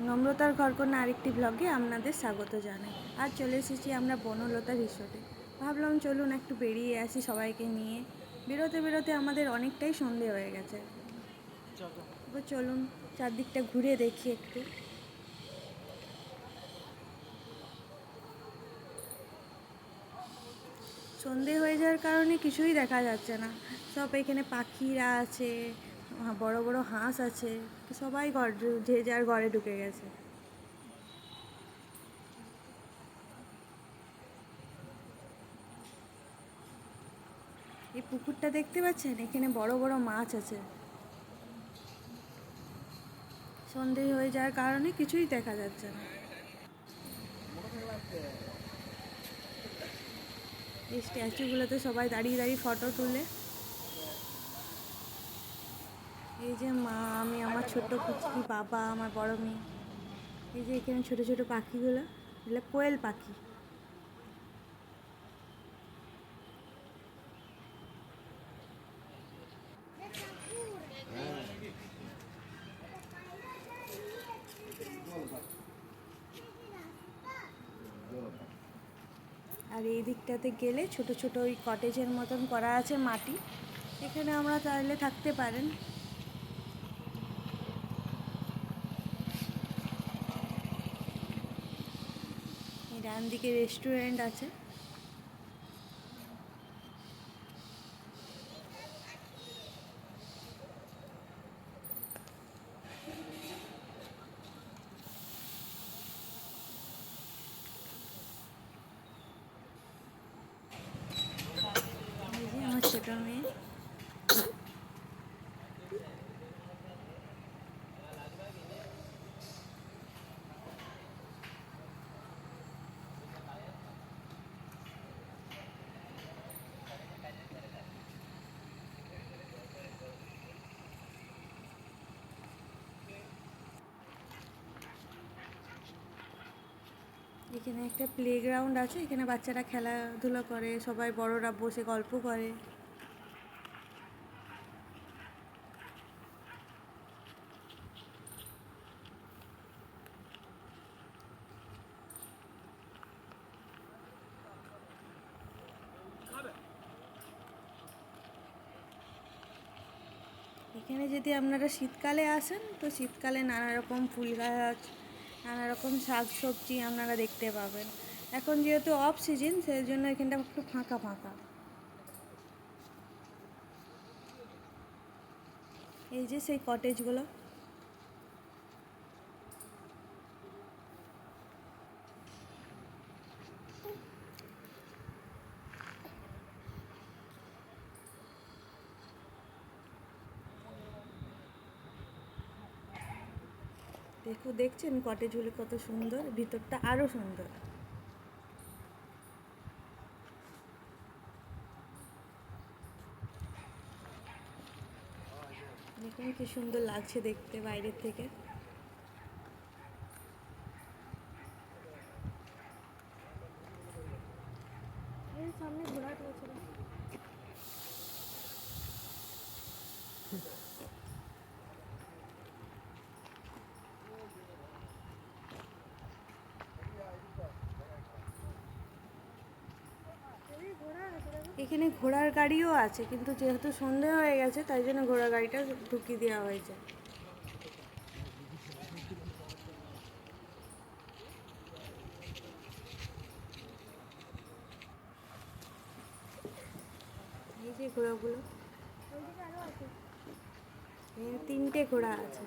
নম্রতার ঘরকন্যা আরেকটি ব্লগে আপনাদের স্বাগত জানাই। আজ চলে এসেছি আমরা বনলতা রিসোর্টে। ভাবলাম চলুন একটু বেরিয়ে আসি সবাইকে নিয়ে। বেরোতে বেরোতে আমাদের অনেকটাই সন্ধে হয়ে গেছে। এবার চলুন চারদিকটা ঘুরে দেখি একটু। সন্ধে হয়ে যাওয়ার কারণে কিছুই দেখা যাচ্ছে না। সব এখানে পাখিরা আছে, বড় বড় হাঁস আছে, সবাই যে যার ঘরে ঢুকে গেছে। এই পুকুরটা দেখতে পাচ্ছেন, এখানে বড় বড় মাছ আছে। সন্ধে হয়ে যাওয়ার কারণে কিছুই দেখা যাচ্ছে না। এই স্ট্যাচুগুলোতে সবাই দাঁড়িয়ে দাঁড়িয়ে ফটো তুলে। এই যে মা, আমি, আমার ছোট্ট পুচকি, বাবা, আমার বড় মেয়ে। এই যে এখানে ছোট ছোট পাখিগুলো, এগুলো কোয়েল পাখি। আর এই দিকটাতে গেলে ছোট ছোট ওই কটেজের মতন করা আছে মাটি, এখানে আমরা চাইলে থাকতে পারেন। এই ডান দিকে রেস্টুরেন্ট আছে। এই যে আমার ছোট মেয়ে। এখানে একটা প্লেগ্রাউন্ড আছে, এখানে বাচ্চারা খেলাধুলা করে, সবাই বড়রা বসে গল্প করে। এখানে যদি আপনারা শীতকালে আসেন তো শীতকালে নানা রকম ফুল গাছ, নানা রকম শাক সবজি আপনারা দেখতে পাবেন। এখন যেহেতু অফ সিজন, সেই জন্য এখানটা একটু ফাঁকা ফাঁকা। এই যে সেই কটেজগুলো। দেখছেন কটেজগুলো কত সুন্দর, ভিতরটা আরও সুন্দর। দেখুন কি সুন্দর লাগছে দেখতে বাইরের থেকে। এর সামনে ঘোড়া চলছে। এখানে ঘোড়ার গাড়িও আছে, কিন্তু যেহেতু সন্ধে হয়ে গেছে তাই জন্য ঘোড়ার গাড়িটা ঢুকিয়ে দেওয়া হয়েছে। এই যে ঘোড়াগুলো, তিনটে ঘোড়া আছে।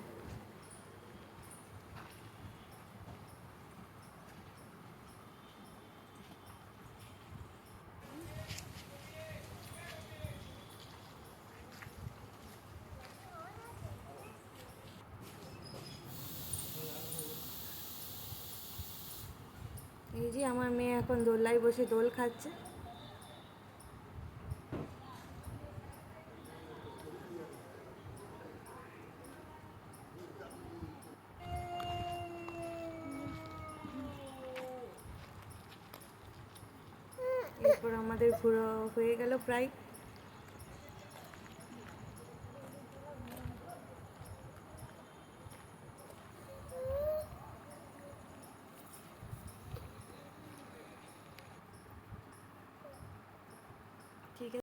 এই যে আমার মেয়ে এখন দোলনায় বসে দোল খাচ্ছে। এরপর আমাদের ঘোরা হয়ে গেল প্রায়। ঠিক আছে।